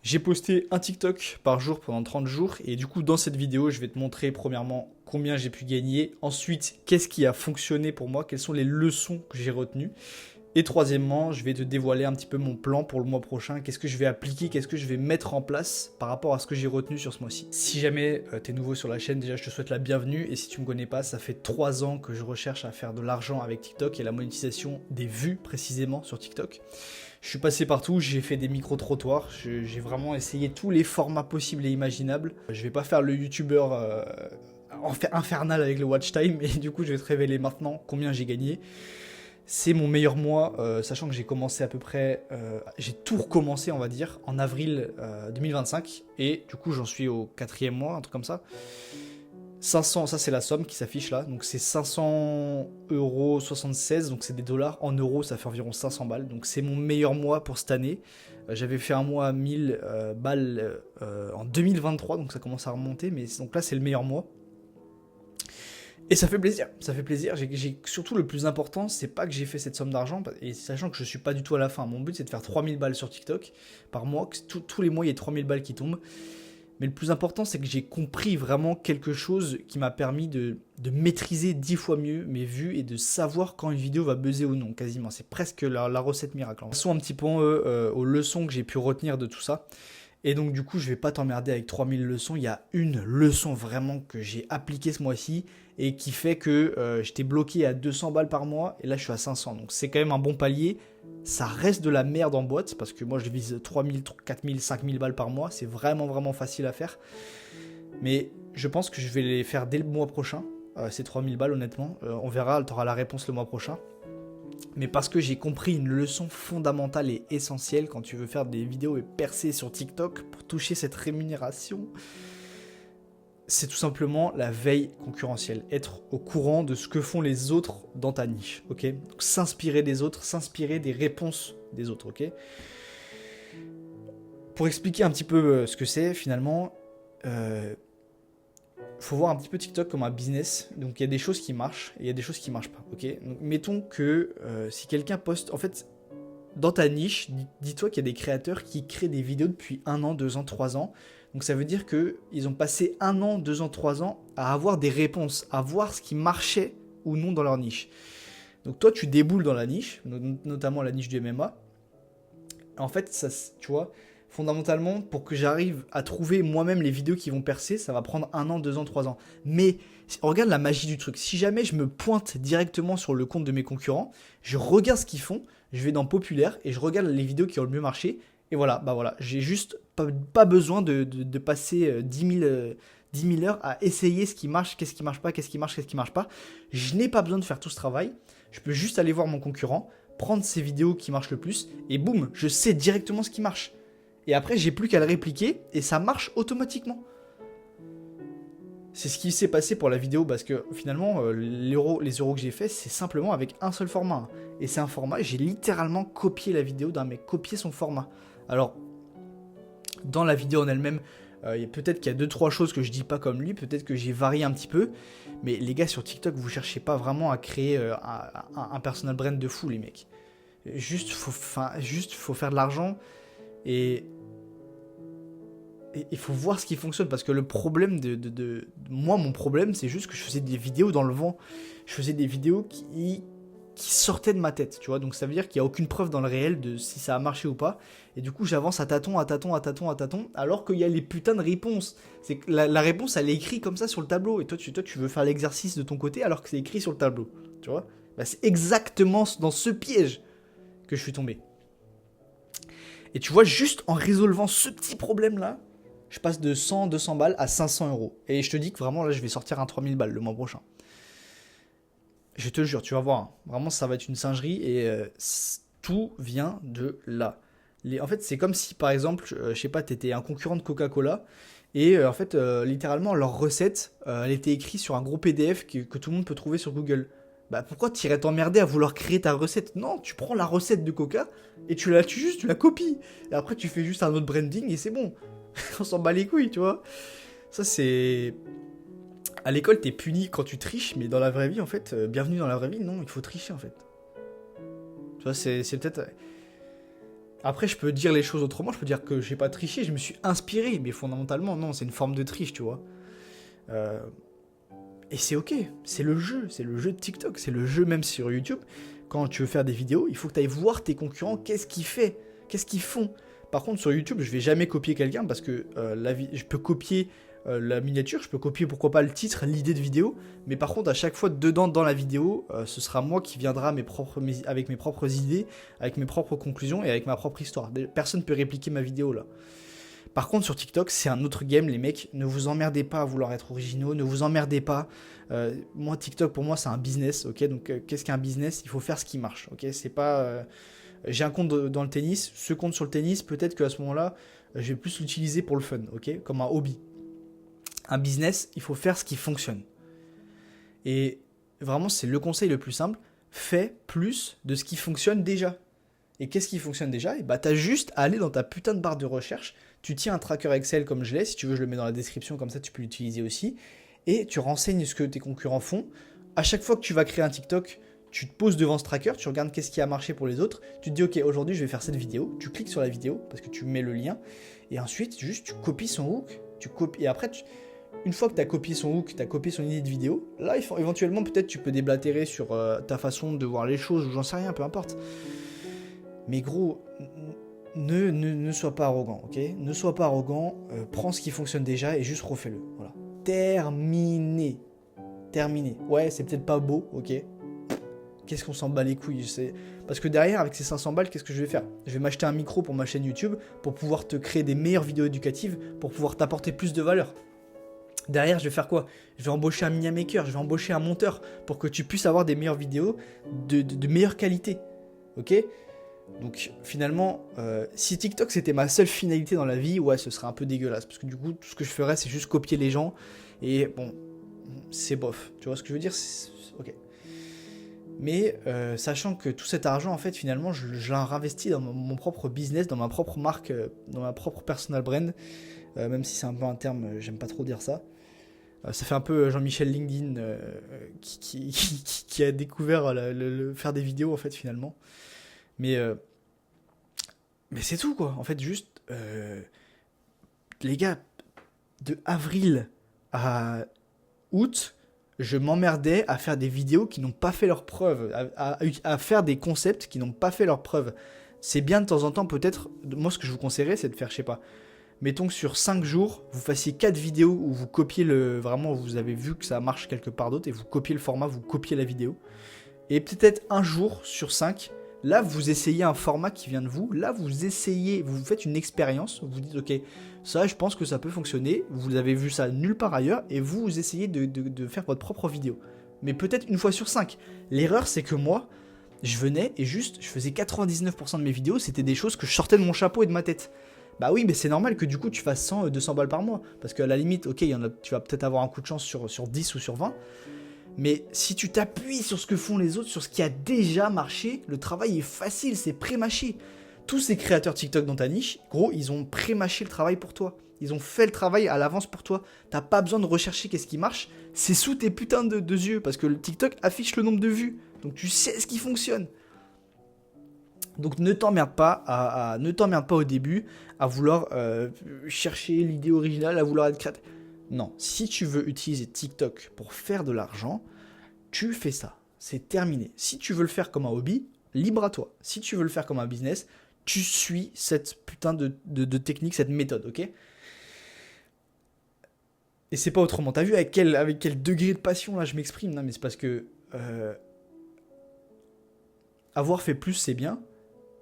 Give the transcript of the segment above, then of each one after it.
J'ai posté un TikTok par jour pendant 30 jours et du coup dans cette vidéo je vais te montrer premièrement combien j'ai pu gagner, ensuite qu'est-ce qui a fonctionné pour moi, quelles sont les leçons que j'ai retenues et troisièmement je vais te dévoiler un petit peu mon plan pour le mois prochain, qu'est-ce que je vais appliquer, qu'est-ce que je vais mettre en place par rapport à ce que j'ai retenu sur ce mois-ci. Si jamais tu es nouveau sur la chaîne, déjà je te souhaite la bienvenue et si tu me connais pas, ça fait 3 ans que je recherche à faire de l'argent avec TikTok et la monétisation des vues précisément sur TikTok. Je suis passé partout, j'ai fait des micro-trottoirs, j'ai vraiment essayé tous les formats possibles et imaginables. Je vais pas faire le youtubeur infernal avec le watch time, et du coup je vais te révéler maintenant combien j'ai gagné. C'est mon meilleur mois, sachant que j'ai commencé à peu près, j'ai tout recommencé on va dire, en avril 2025, et du coup j'en suis au 4e mois, un truc comme ça. 500, ça c'est la somme qui s'affiche là, donc c'est 500,76 €, donc c'est des dollars, en euros ça fait environ 500 balles, donc c'est mon meilleur mois pour cette année. J'avais fait un mois à 1000 balles en 2023, donc ça commence à remonter, mais donc là c'est le meilleur mois. Et ça fait plaisir, surtout le plus important, c'est pas que j'ai fait cette somme d'argent, et sachant que je suis pas du tout à la fin, mon but c'est de faire 3000 balles sur TikTok par mois, que tous les mois il y a 3000 balles qui tombent. Mais le plus important, c'est que j'ai compris vraiment quelque chose qui m'a permis de maîtriser 10 fois mieux mes vues et de savoir quand une vidéo va buzzer ou non, quasiment. C'est presque la recette miracle. Passons un petit peu aux leçons que j'ai pu retenir de tout ça. Et donc du coup, je vais pas t'emmerder avec 3000 leçons. Il y a une leçon vraiment que j'ai appliquée ce mois-ci et qui fait que j'étais bloqué à 200 balles par mois et là je suis à 500. Donc c'est quand même un bon palier. Ça reste de la merde en boîte parce que moi je vise 3000, 4000, 5000 balles par mois. C'est vraiment facile à faire. Mais je pense que je vais les faire dès le mois prochain. Ces 3000 balles honnêtement. On verra, tu auras la réponse le mois prochain. Mais parce que j'ai compris une leçon fondamentale et essentielle quand tu veux faire des vidéos et percer sur TikTok pour toucher cette rémunération, c'est tout simplement la veille concurrentielle. Être au courant de ce que font les autres dans ta niche, ok? Donc, s'inspirer des autres, s'inspirer des réponses des autres, ok? Pour expliquer un petit peu ce que c'est, finalement, faut voir un petit peu TikTok comme un business. Donc il y a des choses qui marchent et il y a des choses qui marchent pas, ok? Donc mettons que si quelqu'un poste, en fait, dans ta niche, dis-toi qu'il y a des créateurs qui créent des vidéos depuis 1 an, 2 ans, 3 ans. Donc ça veut dire qu'ils ont passé 1 an, 2 ans, 3 ans à avoir des réponses, à voir ce qui marchait ou non dans leur niche. Donc toi, tu déboules dans la niche, notamment la niche du MMA. En fait, ça, tu vois, fondamentalement, pour que j'arrive à trouver moi-même les vidéos qui vont percer, ça va prendre 1 an, 2 ans, 3 ans. Mais regarde la magie du truc. Si jamais je me pointe directement sur le compte de mes concurrents, je regarde ce qu'ils font, je vais dans populaire et je regarde les vidéos qui ont le mieux marché. Et voilà, bah voilà, j'ai juste pas besoin de passer 10 000 heures à essayer ce qui marche, qu'est-ce qui marche pas, qu'est-ce qui marche, qu'est-ce qui marche pas. Je n'ai pas besoin de faire tout ce travail. Je peux juste aller voir mon concurrent, prendre ses vidéos qui marchent le plus, et boum, je sais directement ce qui marche. Et après, j'ai plus qu'à le répliquer, et ça marche automatiquement. C'est ce qui s'est passé pour la vidéo, parce que finalement, les euros que j'ai fait, c'est simplement avec un seul format. Et c'est un format, j'ai littéralement copié la vidéo d'un mec, copié son format. Alors, dans la vidéo en elle-même, peut-être qu'il y a 2-3 choses que je dis pas comme lui, peut-être que j'ai varié un petit peu, mais les gars sur TikTok, vous cherchez pas vraiment à créer un personal brand de fou, les mecs. Juste, faut faire de l'argent et il faut voir ce qui fonctionne, parce que le problème moi, mon problème, c'est juste que je faisais des vidéos dans le vent. Je faisais des vidéos qui sortaient de ma tête, tu vois. Donc ça veut dire qu'il n'y a aucune preuve dans le réel de si ça a marché ou pas. Et du coup, j'avance à tâtons, alors qu'il y a les putains de réponses. C'est que la réponse, elle est écrite comme ça sur le tableau. Et toi, tu veux faire l'exercice de ton côté alors que c'est écrit sur le tableau, tu vois. Bah, c'est exactement dans ce piège que je suis tombé. Et tu vois, juste en résolvant ce petit problème-là, je passe de 100-200 balles à 500 €. Et je te dis que vraiment, là, je vais sortir un 3000 balles le mois prochain. Je te jure, tu vas voir. Hein. Vraiment, ça va être une singerie et tout vient de là. En fait, c'est comme si, par exemple, je sais pas, t'étais un concurrent de Coca-Cola et en fait, littéralement, leur recette, elle était écrite sur un gros PDF que tout le monde peut trouver sur Google. Bah pourquoi t'irais t'emmerder à vouloir créer ta recette? Non, tu prends la recette de Coca et tu la copies. Et après, tu fais juste un autre branding et c'est bon. On s'en bat les couilles, tu vois. Ça, c'est... À l'école, t'es puni quand tu triches, mais dans la vraie vie, en fait, bienvenue dans la vraie vie, non, il faut tricher, en fait. Tu vois, c'est peut-être... Après, je peux dire les choses autrement, je peux dire que j'ai pas triché, je me suis inspiré, mais fondamentalement, non, c'est une forme de triche, tu vois. Euh, et c'est ok, c'est le jeu de TikTok, c'est le jeu même sur YouTube. Quand tu veux faire des vidéos, il faut que tu ailles voir tes concurrents, qu'est-ce qu'ils font, qu'est-ce qu'ils font. Par contre, sur YouTube, je vais jamais copier quelqu'un parce que je peux copier la miniature, je peux copier pourquoi pas le titre, l'idée de vidéo, mais par contre, à chaque fois dedans dans la vidéo, ce sera moi qui viendra avec mes propres idées, avec mes propres conclusions et avec ma propre histoire. Personne ne peut répliquer ma vidéo là. Par contre, sur TikTok, c'est un autre game, les mecs. Ne vous emmerdez pas à vouloir être originaux, ne vous emmerdez pas. Moi, TikTok, pour moi, c'est un business, ok. Donc, qu'est-ce qu'un business? Il faut faire ce qui marche, ok. C'est pas. J'ai un compte dans le tennis. Ce compte sur le tennis, peut-être qu'à ce moment-là, je vais plus l'utiliser pour le fun, ok, comme un hobby. Un business, il faut faire ce qui fonctionne. Et vraiment, c'est le conseil le plus simple. Fais plus de ce qui fonctionne déjà. Et qu'est-ce qui fonctionne déjà? Et bah, t'as juste à aller dans ta putain de barre de recherche. Tu tiens un tracker Excel comme je l'ai. Si tu veux, je le mets dans la description. Comme ça, tu peux l'utiliser aussi. Et tu renseignes ce que tes concurrents font. À chaque fois que tu vas créer un TikTok, tu te poses devant ce tracker. Tu regardes qu'est-ce qui a marché pour les autres. Tu te dis, ok, aujourd'hui, je vais faire cette vidéo. Tu cliques sur la vidéo parce que tu mets le lien. Et ensuite, juste, tu copies son hook. Et après, une fois que tu as copié son hook, tu as copié son idée de vidéo, là, éventuellement, peut-être tu peux déblatérer sur ta façon de voir les choses ou j'en sais rien, peu importe. Mais gros, ne sois pas arrogant, ok? Ne sois pas arrogant, prends ce qui fonctionne déjà et juste refais-le. Voilà. Terminé. Ouais, c'est peut-être pas beau, ok? Qu'est-ce qu'on s'en bat les couilles, parce que derrière, avec ces 500 balles, qu'est-ce que je vais faire? Je vais m'acheter un micro pour ma chaîne YouTube, pour pouvoir te créer des meilleures vidéos éducatives, pour pouvoir t'apporter plus de valeur. Derrière, je vais faire quoi? Je vais embaucher un media maker, je vais embaucher un monteur, pour que tu puisses avoir des meilleures vidéos de meilleure qualité, ok? Donc finalement, si TikTok c'était ma seule finalité dans la vie, ouais, ce serait un peu dégueulasse. Parce que du coup, tout ce que je ferais, c'est juste copier les gens. Et bon, c'est bof. Tu vois ce que je veux dire? Ok. Mais sachant que tout cet argent, en fait, finalement, je l'investis dans mon propre business, dans ma propre marque, dans ma propre personal brand. Même si c'est un peu un terme, j'aime pas trop dire ça. Ça fait un peu Jean-Michel LinkedIn qui a découvert le faire des vidéos, en fait, finalement. Mais c'est tout, quoi. En fait, juste, les gars, de avril à août, je m'emmerdais à faire des vidéos qui n'ont pas fait leur preuve, à faire des concepts qui n'ont pas fait leur preuve. C'est bien de temps en temps, peut-être, moi ce que je vous conseillerais, c'est de faire, je sais pas, mettons que sur 5 jours, vous fassiez 4 vidéos où vous copiez vraiment, vous avez vu que ça marche quelque part d'autre, et vous copiez le format, vous copiez la vidéo. Et peut-être un jour sur 5, là, vous essayez un format qui vient de vous. Là, vous essayez, vous faites une expérience. Vous dites, ok, ça, je pense que ça peut fonctionner. Vous avez vu ça nulle part ailleurs. Et vous essayez de faire votre propre vidéo. Mais peut-être une fois sur 5. L'erreur, c'est que moi, je venais et juste, je faisais 99% de mes vidéos. C'était des choses que je sortais de mon chapeau et de ma tête. Bah oui, mais c'est normal que du coup, tu fasses 100, 200 balles par mois. Parce qu'à la limite, ok, tu vas peut-être avoir un coup de chance sur 10 ou sur 20. Mais si tu t'appuies sur ce que font les autres, sur ce qui a déjà marché, le travail est facile, c'est pré-mâché. Tous ces créateurs TikTok dans ta niche, gros, ils ont pré-mâché le travail pour toi. Ils ont fait le travail à l'avance pour toi. T'as pas besoin de rechercher qu'est-ce qui marche. C'est sous tes putains de yeux. Parce que le TikTok affiche le nombre de vues. Donc tu sais ce qui fonctionne. Donc ne t'emmerde pas, ne t'emmerde pas au début à vouloir chercher l'idée originale, à vouloir être créatif. Non, si tu veux utiliser TikTok pour faire de l'argent, tu fais ça. C'est terminé. Si tu veux le faire comme un hobby, libre à toi. Si tu veux le faire comme un business, tu suis cette putain de technique, cette méthode, ok? Et c'est pas autrement. T'as vu avec quel degré de passion là je m'exprime? Non, mais c'est parce que avoir fait plus, c'est bien.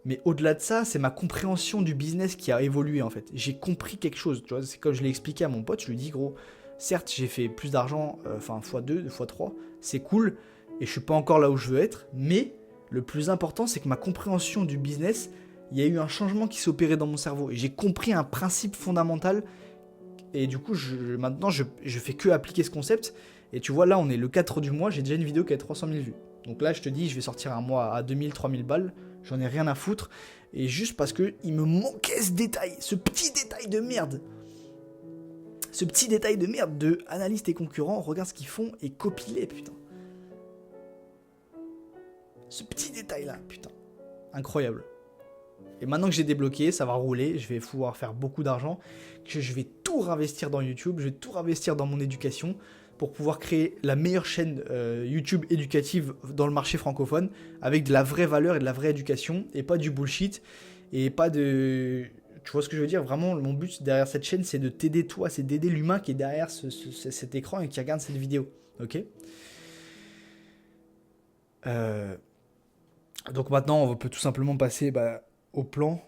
Mais au-delà de ça, c'est ma compréhension du business qui a évolué en fait. J'ai compris quelque chose, tu vois, c'est comme je l'ai expliqué à mon pote, je lui dis gros, certes j'ai fait plus d'argent, x2, x3, c'est cool, et je suis pas encore là où je veux être, mais le plus important c'est que ma compréhension du business, il y a eu un changement qui s'est opéré dans mon cerveau, et j'ai compris un principe fondamental, et du coup maintenant je fais que appliquer ce concept, et tu vois là on est le 4 du mois, j'ai déjà une vidéo qui a 300 000 vues. Donc là je te dis, je vais sortir un mois à 2000, 3000 balles, j'en ai rien à foutre. Et juste parce que il me manquait ce détail, ce petit détail de merde. Ce petit détail de merde de analyse tes concurrents, regarde ce qu'ils font et copie-les, putain. Ce petit détail là, putain. Incroyable. Et maintenant que j'ai débloqué, ça va rouler, je vais pouvoir faire beaucoup d'argent, que je vais tout réinvestir dans YouTube, je vais tout réinvestir dans mon éducation pour pouvoir créer la meilleure chaîne YouTube éducative dans le marché francophone avec de la vraie valeur et de la vraie éducation et pas du bullshit et pas de... Tu vois ce que je veux dire? Vraiment, mon but derrière cette chaîne, c'est de t'aider toi, c'est d'aider l'humain qui est derrière cet écran et qui regarde cette vidéo. Ok? Donc maintenant, on peut tout simplement passer au plan,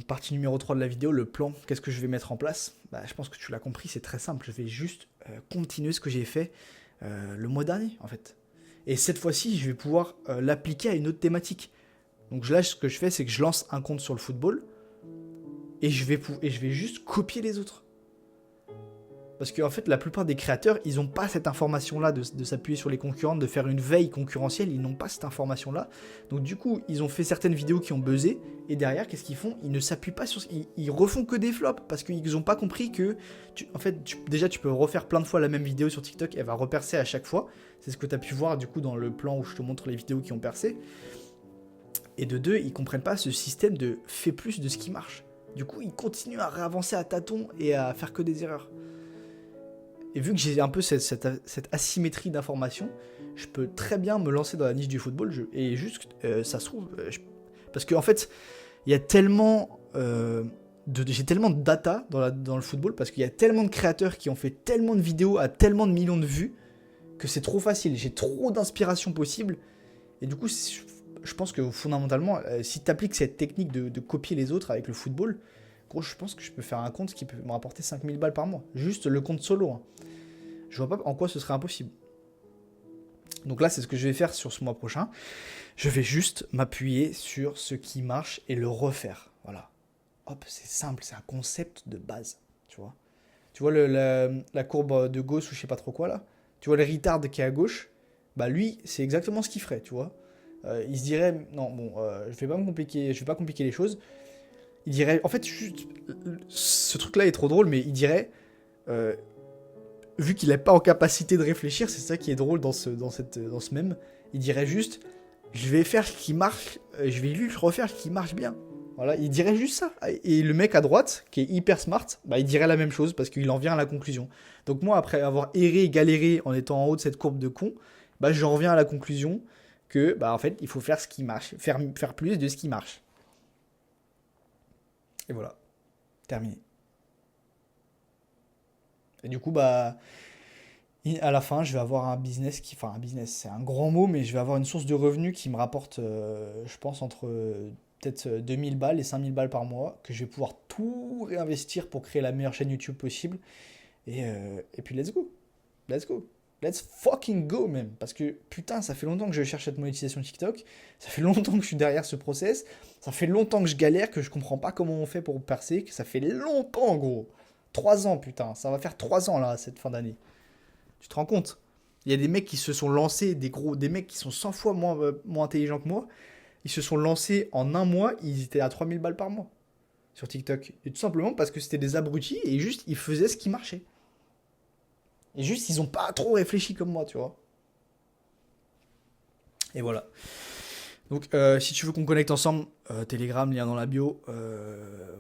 partie numéro 3 de la vidéo, le plan, qu'est-ce que je vais mettre en place? Je pense que tu l'as compris, c'est très simple, je vais juste continuer ce que j'ai fait le mois dernier en fait. Et cette fois-ci, je vais pouvoir l'appliquer à une autre thématique. Donc là, ce que je fais, c'est que je lance un compte sur le football et je vais juste copier les autres. Parce qu'en fait, la plupart des créateurs, ils n'ont pas cette information-là de s'appuyer sur les concurrents, de faire une veille concurrentielle, ils n'ont pas cette information-là. Donc du coup, ils ont fait certaines vidéos qui ont buzzé, et derrière, qu'est-ce qu'ils font? Ils ne s'appuient pas sur... Ils refont que des flops, parce qu'ils n'ont pas compris que... Déjà, tu peux refaire plein de fois la même vidéo sur TikTok, elle va repercer à chaque fois. C'est ce que tu as pu voir du coup dans le plan où je te montre les vidéos qui ont percé. Et de deux, ils comprennent pas ce système de fais plus de ce qui marche. Du coup, ils continuent à réavancer à tâtons et à faire que des erreurs. Et vu que j'ai un peu cette asymétrie d'information, je peux très bien me lancer dans la niche du football. Et juste, ça se trouve... parce qu'en fait, il y a tellement... j'ai tellement de data dans le football, parce qu'il y a tellement de créateurs qui ont fait tellement de vidéos à tellement de millions de vues, que c'est trop facile. J'ai trop d'inspiration possible. Et du coup, je pense que fondamentalement, si tu appliques cette technique de copier les autres avec le football... Gros, je pense que je peux faire un compte qui peut me rapporter 5000 balles par mois. Juste le compte solo. Hein. Je vois pas en quoi ce serait impossible. Donc là, c'est ce que je vais faire sur ce mois prochain. Je vais juste m'appuyer sur ce qui marche et le refaire. Voilà. Hop, c'est simple, c'est un concept de base. Tu vois la courbe de Gauss ou je sais pas trop quoi là. Tu vois le retard qui est à gauche. Lui, c'est exactement ce qu'il ferait, tu vois. Il se dirait, non, bon, je vais pas compliquer les choses. Il dirait, en fait, ce truc-là est trop drôle, mais il dirait, vu qu'il n'est pas en capacité de réfléchir, c'est ça qui est drôle dans ce mème, il dirait juste, je vais faire ce qui marche, je vais lui refaire ce qui marche bien. Voilà, il dirait juste ça. Et le mec à droite, qui est hyper smart, il dirait la même chose, parce qu'il en vient à la conclusion. Donc moi, après avoir erré, galéré en étant en haut de cette courbe de con, j'en reviens à la conclusion que, en fait, il faut faire ce qui marche, faire plus de ce qui marche. Et voilà, terminé. Et du coup, à la fin, je vais avoir un business un business, c'est un grand mot, mais je vais avoir une source de revenus qui me rapporte, je pense, entre peut-être 2000 balles et 5000 balles par mois, que je vais pouvoir tout réinvestir pour créer la meilleure chaîne YouTube possible. Et puis, let's go. Let's go. Let's fucking go même. Parce que putain, ça fait longtemps que je cherche cette monétisation TikTok. Ça fait longtemps que je suis derrière ce process. Ça fait longtemps que je galère, que je comprends pas comment on fait pour percer. Que ça fait longtemps, gros. 3 ans, putain. Ça va faire 3 ans là, cette fin d'année. Tu te rends compte? Il y a des mecs qui se sont lancés, des mecs qui sont 100 fois moins intelligents que moi. Ils se sont lancés en un mois, ils étaient à 3000 balles par mois sur TikTok. Et tout simplement parce que c'était des abrutis et juste ils faisaient ce qui marchait. Et juste, ils ont pas trop réfléchi comme moi, tu vois. Et voilà. Donc, si tu veux qu'on connecte ensemble, Telegram, lien dans la bio.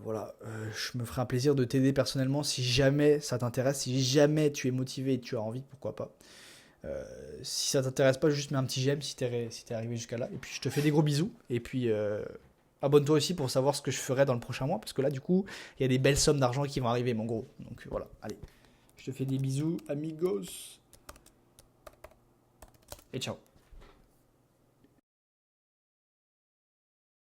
Voilà. Je me ferai un plaisir de t'aider personnellement si jamais ça t'intéresse. Si jamais tu es motivé et tu as envie, pourquoi pas. Si ça t'intéresse pas, juste mets un petit j'aime si t'es arrivé jusqu'à là. Et puis, je te fais des gros bisous. Et puis, abonne-toi aussi pour savoir ce que je ferai dans le prochain mois. Parce que là, du coup, il y a des belles sommes d'argent qui vont arriver, mon gros. Donc, voilà. Allez. Je te fais des bisous, amigos. Et ciao.